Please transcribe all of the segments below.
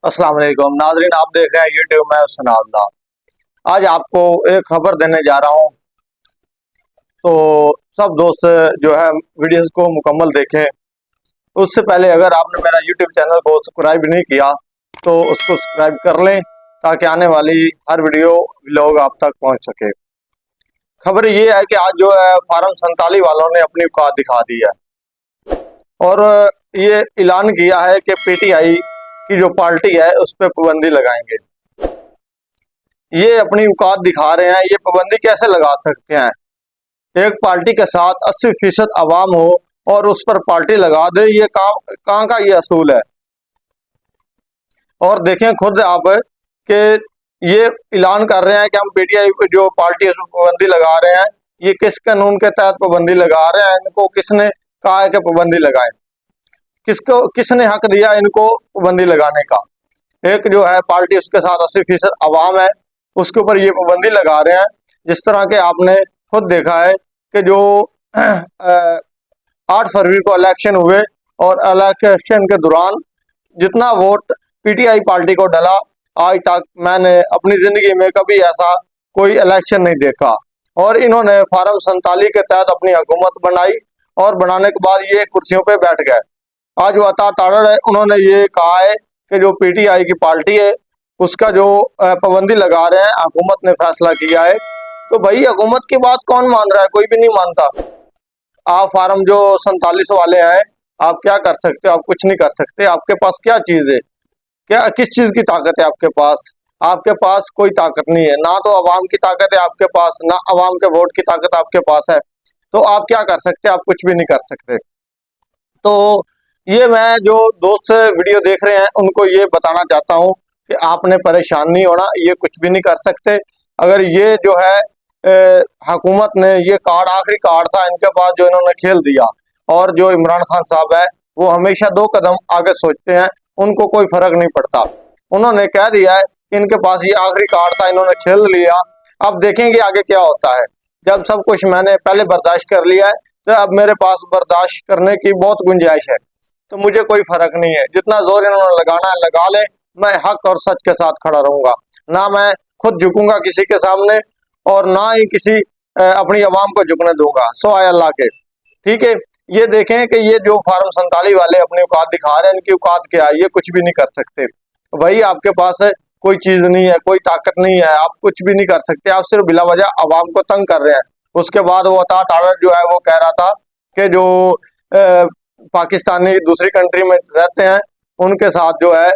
अस्सलाम वालेकुम नाजरीन, आप देख रहे हैं यूट्यूब में सनाउल्लाह। आज आपको एक खबर देने जा रहा हूं, तो सब दोस्त जो है वीडियोस को मुकम्मल देखें। उससे पहले अगर आपने मेरा यूट्यूब चैनल को सब्सक्राइब नहीं किया तो उसको सब्सक्राइब कर लें, ताकि आने वाली हर वीडियो व्लॉग आप तक पहुंच सके। खबर ये है कि आज जो है फार्म 47 वालों ने अपनी औकात दिखा दी है और ये ऐलान किया है कि पीटीआई की जो पार्टी है उस पर पाबंदी लगाएंगे। ये अपनी औकात दिखा रहे हैं। ये पाबंदी कैसे लगा सकते हैं? एक पार्टी के साथ 80% आवाम हो और उस पर पार्टी लगा दे, ये कहाँ का ये असूल है? और देखें खुद आप कि ये ऐलान कर रहे हैं कि हम पीटीआई जो पार्टी है उस पर पाबंदी लगा रहे हैं। ये किस कानून के तहत पाबंदी लगा रहे हैं? इनको किसने कहा है कि पाबंदी लगाएं? किसने हक दिया इनको पाबंदी लगाने का? एक जो है पार्टी, उसके साथ 80% आवाम है, उसके ऊपर ये पाबंदी लगा रहे हैं। जिस तरह के आपने खुद देखा है कि जो 8 फरवरी को इलेक्शन हुए और इलेक्शन के दौरान जितना वोट पीटीआई पार्टी को डला, आज तक मैंने अपनी जिंदगी में कभी ऐसा कोई इलेक्शन नहीं देखा। और इन्होंने फार्म 47 के तहत अपनी हुकूमत बनाई और बनाने के बाद ये कुर्सियों पे बैठ गए। आज वो अता तारड़ है, उन्होंने ये कहा है कि जो पीटीआई की पार्टी है उसका जो पाबंदी लगा रहे हैं, हुकूमत ने फैसला किया है। तो भाई हुकूमत की बात कौन मान रहा है? कोई भी नहीं मानता। आप फार्म जो 47 वाले हैं, आप क्या कर सकते हो? आप कुछ नहीं कर सकते। आपके पास क्या चीज है? क्या किस चीज की ताकत है आपके पास? आपके पास कोई ताकत नहीं है। ना तो अवाम की ताकत है आपके पास, ना अवाम के वोट की ताकत आपके पास है। तो आप क्या कर सकते? आप कुछ भी नहीं कर सकते। तो ये मैं जो दोस्त वीडियो देख रहे हैं उनको ये बताना चाहता हूँ कि आपने परेशान नहीं होना। ये कुछ भी नहीं कर सकते। अगर ये जो है हुकूमत ने ये कार्ड, आखिरी कार्ड था इनके पास जो इन्होंने खेल दिया। और जो इमरान खान साहब है वो हमेशा 2 कदम आगे सोचते हैं, उनको कोई फर्क नहीं पड़ता। उन्होंने कह दिया है कि इनके पास ये आखिरी कार्ड था, इन्होंने खेल लिया। अब देखेंगे आगे क्या होता है। जब सब कुछ मैंने पहले बर्दाश्त कर लिया है, तो अब मेरे पास बर्दाश्त करने की बहुत गुंजाइश है। तो मुझे कोई फर्क नहीं है। जितना जोर इन्होंने लगाना है लगा ले। मैं हक और सच के साथ खड़ा रहूंगा। ना मैं खुद झुकूंगा किसी के सामने और ना ही किसी अपनी आवाम को झुकने दूंगा, सो आए अल्लाह के। ठीक है, ये देखें कि ये जो फार्म 47 वाले अपनी औकात दिखा रहे हैं, इनकी औकात क्या है? ये कुछ भी नहीं कर सकते। भाई आपके पास है कोई चीज नहीं है, कोई ताकत नहीं है, आप कुछ भी नहीं कर सकते। आप सिर्फ बिला वजह आवाम को तंग कर रहे हैं। उसके बाद वो अता तारड़ जो है वो कह रहा था कि जो पाकिस्तानी दूसरी कंट्री में रहते हैं उनके साथ जो है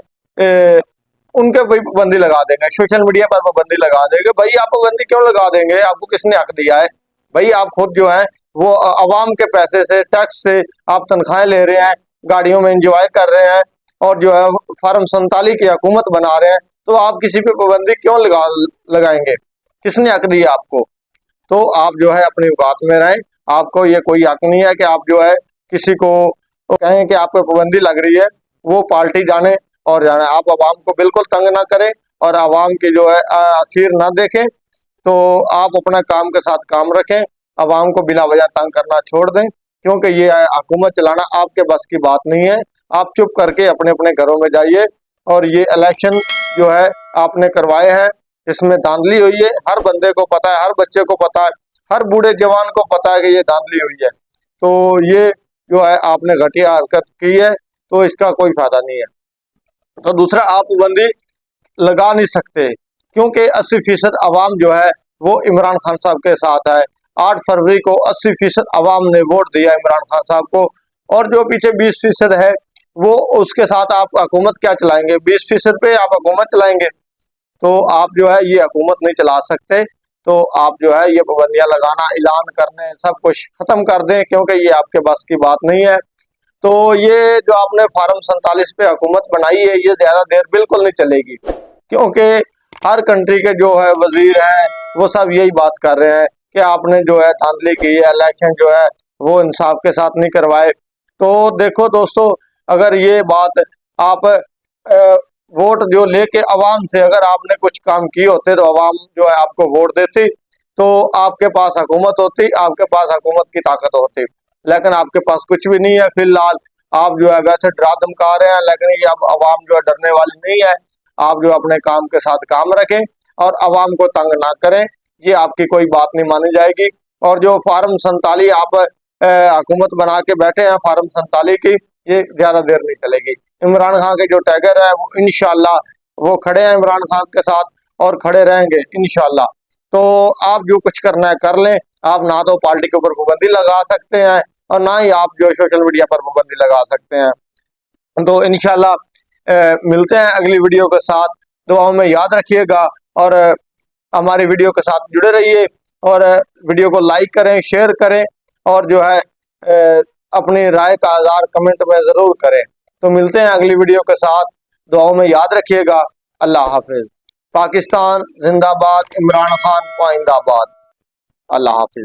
उनके भी पाबंदी लगा देंगे, सोशल मीडिया पर पाबंदी लगा देंगे। भाई आप पाबंदी क्यों लगा देंगे? आपको किसने हक दिया है? भाई आप खुद जो है वो अवाम के पैसे से, टैक्स से आप तनख्वाहें ले रहे हैं, गाड़ियों में इंजॉय कर रहे हैं और जो है फार्म 47 की हुकूमत बना रहे हैं। तो आप किसी पे पाबंदी क्यों लगाएंगे? किसने हक दिया आपको? तो आप जो है अपनी औकात में रहें। आपको ये कोई हक नहीं है कि आप जो है किसी को कहें कि आप पे पाबंदी लग रही है। वो पार्टी जाने और जाने। आप आवाम को बिल्कुल तंग ना करें और आवाम की जो है आखिर ना देखें। तो आप अपना काम के साथ काम रखें, आवाम को बिना वजह तंग करना छोड़ दें, क्योंकि ये हुकूमत चलाना आपके बस की बात नहीं है। आप चुप करके अपने अपने घरों में जाइए। और ये इलेक्शन जो है आपने करवाए हैं, इसमें धांधली हुई है। हर बंदे को पता है, हर बच्चे को पता है, हर बूढ़े जवान को पता है कि ये धांधली हुई है। तो ये जो है आपने घटिया हरकत की है, तो इसका कोई फायदा नहीं है। तो दूसरा, आप पाबंदी लगा नहीं सकते क्योंकि 80% अवाम जो है वो इमरान खान साहब के साथ है। 8 फरवरी को 80% अवाम ने वोट दिया इमरान खान साहब को। और जो पीछे 20% है वो उसके साथ आप हुकूमत क्या चलाएंगे? 20% पे आप हुकूमत चलाएंगे? तो आप जो है ये हुकूमत नहीं चला सकते। तो आप जो है ये पाबंदियां लगाना, ऐलान करने, सब कुछ खत्म कर दें, क्योंकि ये आपके बस की बात नहीं है। तो ये जो आपने फार्म 47 पे हुकूमत बनाई है, ये ज्यादा देर बिल्कुल नहीं चलेगी, क्योंकि हर कंट्री के जो है वजीर हैं वो सब यही बात कर रहे हैं कि आपने जो है धांधली की है, इलेक्शन जो है वो इंसाफ के साथ नहीं करवाए। तो देखो दोस्तों, अगर ये बात आप वोट जो लेके अवाम से अगर आपने कुछ काम किए होते तो अवाम जो है आपको वोट देती, तो आपके पास हुकूमत होती, आपके पास हुकूमत की ताकत होती। लेकिन आपके पास कुछ भी नहीं है फिलहाल। आप जो है वैसे डरा धमका रहे हैं, लेकिन ये अब आवाम जो है डरने वाली नहीं है। आप जो अपने काम के साथ काम रखें और आवाम को तंग ना करें, ये आपकी कोई बात नहीं मानी जाएगी। और जो फार्म 47 आप हुकूमत बना के बैठे हैं फार्म 47 की, ये ज्यादा देर नहीं चलेगी। इमरान खान के जो टैगर है वो इंशाल्लाह वो खड़े हैं इमरान खान के साथ और खड़े रहेंगे इंशाल्लाह। तो आप जो कुछ करना है कर लें। आप ना तो पार्टी के ऊपर पाबंदी लगा सकते हैं और ना ही आप जो सोशल मीडिया पर पाबंदी लगा सकते हैं। तो इंशाल्लाह मिलते हैं अगली वीडियो के साथ। दुआओं में याद रखिएगा और हमारी वीडियो के साथ जुड़े रहिए और वीडियो को लाइक करें, शेयर करें और जो है अपनी राय का इज़हार कमेंट में ज़रूर करें। तो मिलते हैं अगली वीडियो के साथ। दुआओं में याद रखिएगा। अल्लाह हाफिज। पाकिस्तान जिंदाबाद, इमरान खान पाइंदाबाद। अल्लाह हाफिज।